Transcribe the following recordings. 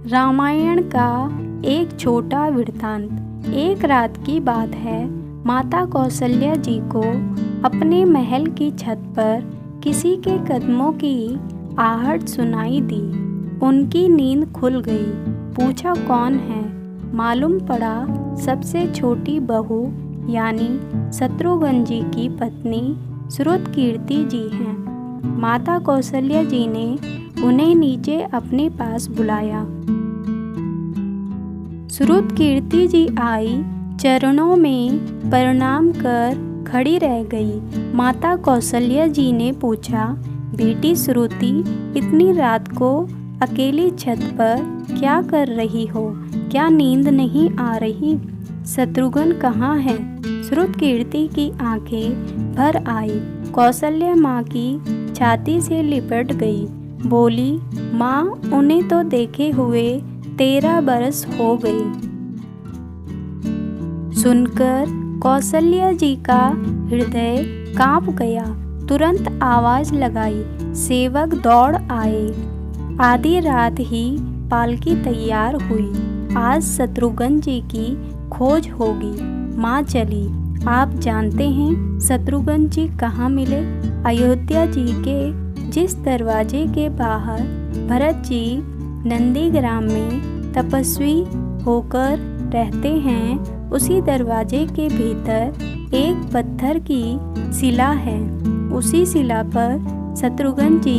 रामायण का एक छोटा वृत्तांत। एक रात की बात है, माता कौशल्या जी को अपने महल की छत पर किसी के कदमों की आहट सुनाई दी। उनकी नींद खुल गई। पूछा कौन है? मालूम पड़ा सबसे छोटी बहू यानी शत्रुघ्न जी की पत्नी श्रुतकीर्ति जी हैं। माता कौशल्या जी ने उन्हें नीचे अपने पास बुलाया। श्रुतकीर्ति जी आई, चरणों में प्रणाम कर खड़ी रह गई। माता कौशल्या जी ने पूछा, बेटी श्रुति, इतनी रात को अकेली छत पर क्या कर रही हो? क्या नींद नहीं आ रही? शत्रुघ्न कहाँ है? श्रुतकीर्ति की आंखें भर आई। कौशल्या माँ की छाती से लिपट गई। बोली, माँ, उन्हें तो देखे हुए 13 बरस हो गए। सुनकर कौशल्या जी का हृदय कांप गया। तुरंत आवाज लगाई। सेवक दौड़ आए। आधी रात ही पालकी तैयार हुई। आज शत्रुघ्न जी की खोज होगी। माँ चली। आप जानते हैं शत्रुघ्न जी कहाँ मिले? अयोध्या जी के जिस दरवाजे के बाहर भरत जी नंदीग्राम में तपस्वी होकर रहते हैं, उसी दरवाजे के भीतर एक पत्थर की शिला है। उसी शिला पर शत्रुघ्न जी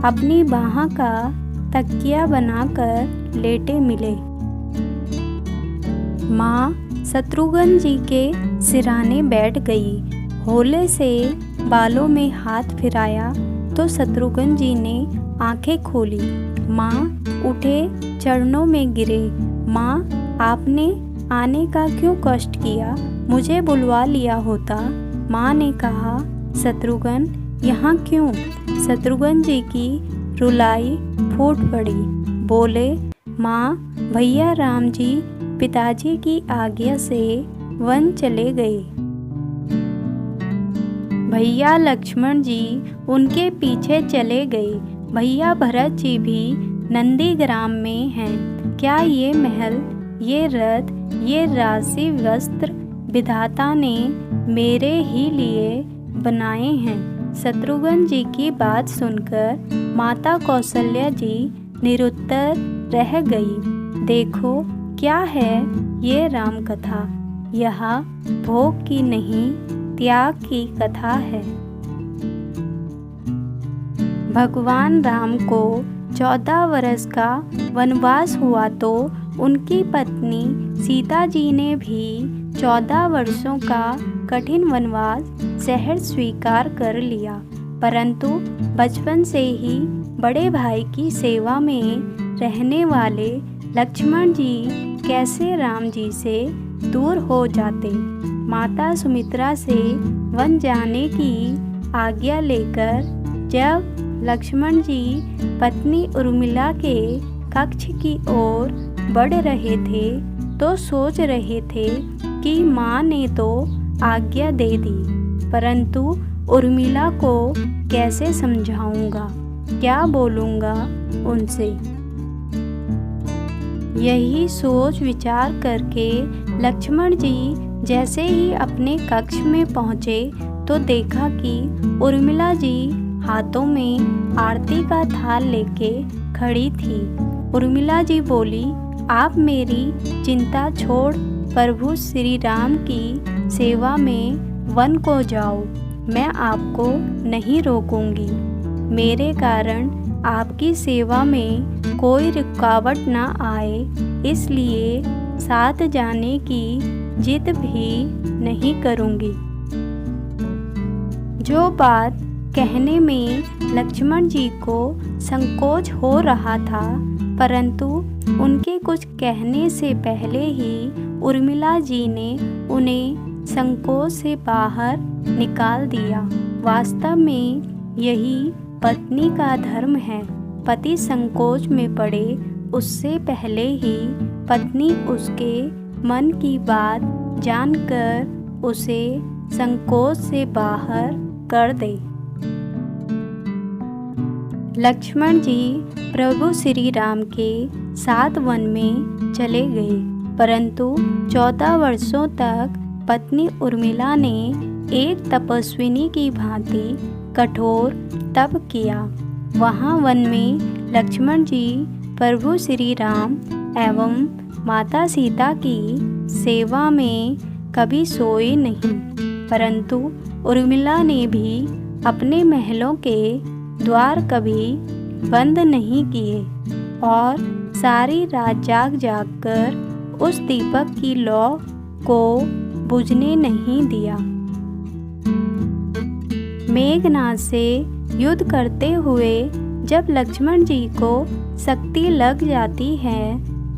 अपनी बाह का तकिया बनाकर लेटे मिले। माँ शत्रुघ्न जी के सिरहाने बैठ गई। होले से बालों में हाथ फिराया तो शत्रुघ्न जी ने आंखें खोली। माँ उठे, चरणों में गिरे। माँ, आपने आने का क्यों कष्ट किया? मुझे बुलवा लिया होता। माँ ने कहा, शत्रुघ्न यहाँ क्यों? शत्रुघ्न जी की रुलाई फूट पड़ी। बोले, माँ, भैया राम जी पिताजी की आज्ञा से वन चले गए। भैया लक्ष्मण जी उनके पीछे चले गए। भैया भरत जी भी नंदीग्राम में हैं। क्या ये महल, ये रथ, ये राशि वस्त्र विधाता ने मेरे ही लिए बनाए हैं? शत्रुघ्न जी की बात सुनकर माता कौशल्या जी निरुत्तर रह गई। देखो क्या है ये राम कथा। यह भोग की नहीं, त्याग की कथा है। भगवान राम को 14 वर्ष का वनवास हुआ तो उनकी पत्नी सीता जी ने भी 14 वर्षों का कठिन वनवास सहर्ष स्वीकार कर लिया। परंतु बचपन से ही बड़े भाई की सेवा में रहने वाले लक्ष्मण जी कैसे राम जी से दूर हो जाते। माता सुमित्रा से वन जाने की आज्ञा लेकर जब लक्ष्मण जी पत्नी उर्मिला के कक्ष की ओर बढ़ रहे थे तो सोच रहे थे कि माँ ने तो आज्ञा दे दी, परंतु उर्मिला को कैसे समझाऊंगा, क्या बोलूँगा उनसे। यही सोच विचार करके लक्ष्मण जी जैसे ही अपने कक्ष में पहुँचे तो देखा कि उर्मिला जी हाथों में आरती का थाल लेके खड़ी थी। उर्मिला जी बोली, आप मेरी चिंता छोड़ प्रभु श्री राम की सेवा में वन को जाओ। मैं आपको नहीं रोकूंगी। मेरे कारण आपकी सेवा में कोई रुकावट न आए, इसलिए साथ जाने की जिद भी नहीं करूंगी। जो बात कहने में लक्ष्मण जी को संकोच हो रहा था, परंतु उनके कुछ कहने से पहले ही उर्मिला जी ने उन्हें संकोच से बाहर निकाल दिया। वास्तव में यही पत्नी का धर्म है। पति संकोच में पड़े उससे पहले ही पत्नी उसके मन की बात जानकर उसे संकोच से बाहर कर दे। लक्ष्मण जी प्रभु श्री राम के साथ वन में चले गए, परंतु 14 वर्षों तक पत्नी उर्मिला ने एक तपस्विनी की भांति कठोर तप किया। वहाँ वन में लक्ष्मण जी प्रभु श्री राम एवं माता सीता की सेवा में कभी सोए नहीं, परंतु उर्मिला ने भी अपने महलों के द्वार कभी बंद नहीं किए और सारी रात जाग जाग कर उस दीपक की लौ को बुझने नहीं दिया। मेघनाद से युद्ध करते हुए जब लक्ष्मण जी को शक्ति लग जाती है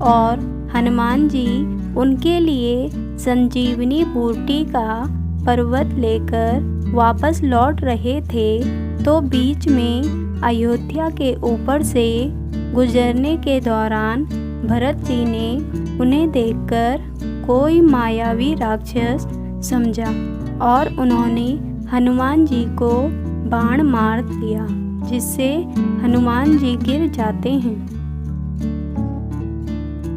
और हनुमान जी उनके लिए संजीवनी बूटी का पर्वत लेकर वापस लौट रहे थे, तो बीच में अयोध्या के ऊपर से गुजरने के दौरान भरत जी ने उन्हें देखकर कोई मायावी राक्षस समझा और उन्होंने हनुमान जी को बाण मार दिया, जिससे हनुमान जी गिर जाते हैं।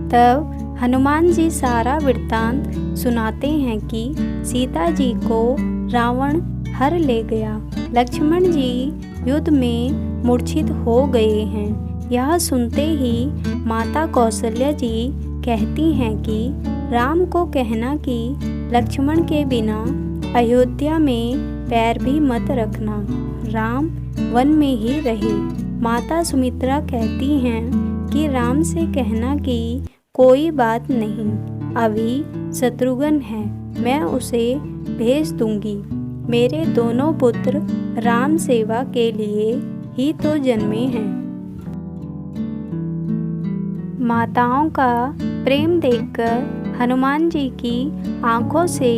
तब हनुमान जी सारा वृत्तांत सुनाते हैं कि सीता जी को रावण हर ले गया। लक्ष्मण जी युद्ध में मूर्छित हो गए हैं। यह सुनते ही माता कौशल्या जी कहती हैं कि राम को कहना कि लक्ष्मण के बिना अयोध्या में पैर भी मत रखना, राम वन में ही रहे। माता सुमित्रा कहती हैं कि राम से कहना कि कोई बात नहीं, अभी शत्रुघ्न है, मैं उसे भेज दूंगी। मेरे दोनों पुत्र राम सेवा के लिए ही तो जन्मे हैं। माताओं का प्रेम देखकर हनुमान जी की आंखों से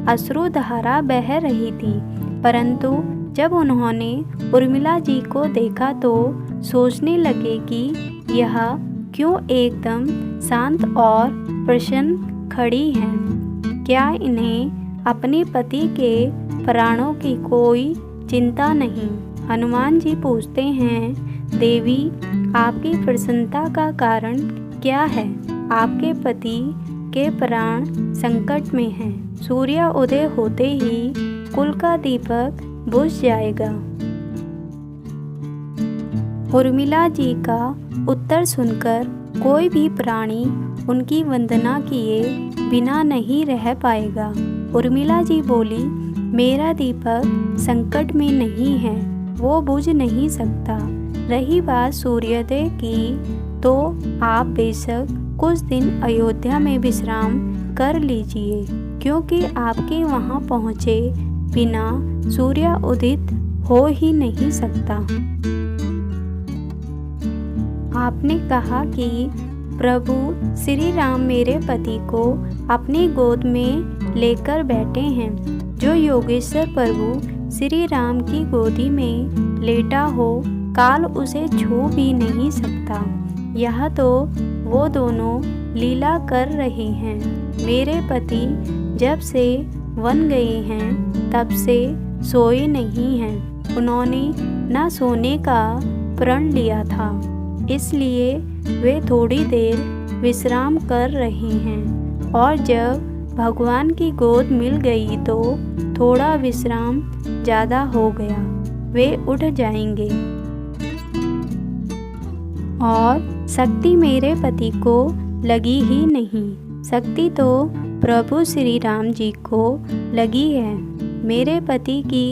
अश्रुधारा बह रही थी, परंतु जब उन्होंने उर्मिला जी को देखा तो सोचने लगे कि यह क्यों एकदम शांत और प्रसन्न खड़ी हैं। क्या इन्हें अपने पति के प्राणों की कोई चिंता नहीं? हनुमान जी पूछते हैं, देवी आपकी प्रसन्नता का कारण क्या है? आपके पति के प्राण संकट में हैं। सूर्य उदय होते ही कुल का दीपक बुझ जाएगा। उर्मिला जी का उत्तर सुनकर कोई भी प्राणी उनकी वंदना किए बिना नहीं रह पाएगा। उर्मिला जी बोली, मेरा दीपक संकट में नहीं है, वो बुझ नहीं सकता। रही बात सूर्योदय की, तो आप बेशक कुछ दिन अयोध्या में विश्राम कर लीजिए, क्योंकि आपके वहाँ पहुँचे बिना सूर्य उदित हो ही नहीं सकता। आपने कहा कि प्रभु श्री राम मेरे पति को अपनी गोद में लेकर बैठे हैं। जो योगेश्वर प्रभु श्री राम की गोदी में लेटा हो, काल उसे छू भी नहीं सकता। यह तो वो दोनों लीला कर रहे हैं। मेरे पति जब से वन गए हैं तब से सोए नहीं हैं। उन्होंने न सोने का प्रण लिया था, इसलिए वे थोड़ी देर विश्राम कर रहे हैं, और जब भगवान की गोद मिल गई तो थोड़ा विश्राम ज़्यादा हो गया, वे उठ जाएंगे। और शक्ति मेरे पति को लगी ही नहीं, शक्ति तो प्रभु श्री राम जी को लगी है। मेरे पति की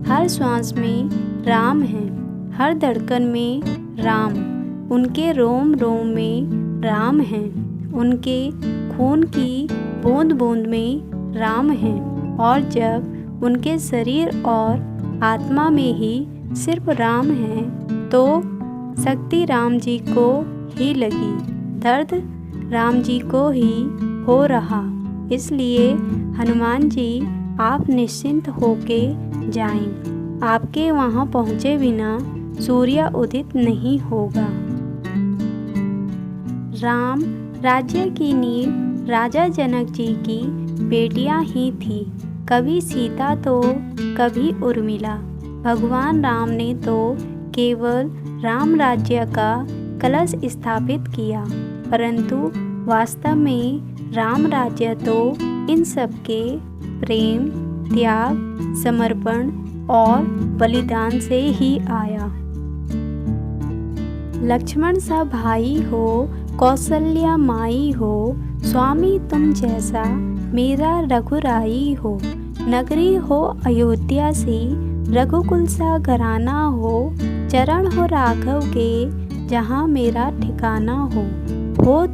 हर श्वास में राम है, हर धड़कन में राम, उनके रोम रोम में राम हैं, उनके खून की बूंद बूंद में राम हैं, और जब उनके शरीर और आत्मा में ही सिर्फ राम है तो शक्ति राम जी को ही लगी, दर्द राम जी को ही हो रहा। इसलिए हनुमान जी आप निश्चिंत होके जाएं, आपके वहाँ पहुँचे बिना सूर्य उदित नहीं होगा। राम राज्य की नींव राजा जनक जी की बेटियां ही थी, कभी सीता तो कभी उर्मिला। भगवान राम ने तो केवल राम राज्य का कलश स्थापित किया, परंतु वास्तव में राम राज्य तो इन सबके प्रेम, त्याग, समर्पण और बलिदान से ही आया। लक्ष्मण सा भाई हो, कौशल्या माई हो, स्वामी तुम जैसा मेरा रघुराई हो। नगरी हो अयोध्या सी, रघुकुल सा घराना हो। चरण हो राघव के, जहाँ मेरा ठिकाना हो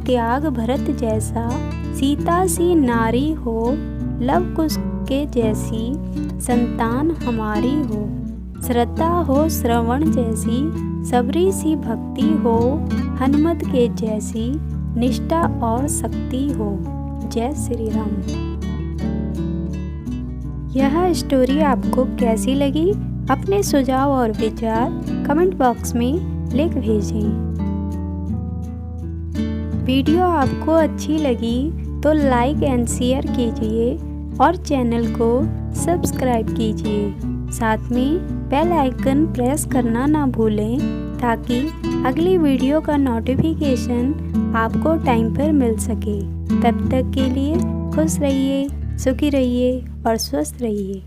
त्याग भरत जैसा, सीता सी नारी हो। लव कुश के जैसी संतान हमारी हो। श्रद्धा हो श्रवण जैसी, सबरी सी भक्ति हो। हनुमत के जैसी निष्ठा और शक्ति हो। जय श्री राम। यह स्टोरी आपको कैसी लगी? अपने सुझाव और विचार कमेंट बॉक्स में लिख भेजें। वीडियो आपको अच्छी लगी तो लाइक एंड शेयर कीजिए और चैनल को सब्सक्राइब कीजिए। साथ में बेल आइकन प्रेस करना ना भूलें ताकि अगली वीडियो का नोटिफिकेशन आपको टाइम पर मिल सके। तब तक के लिए खुश रहिए, सुखी रहिए और स्वस्थ रहिए।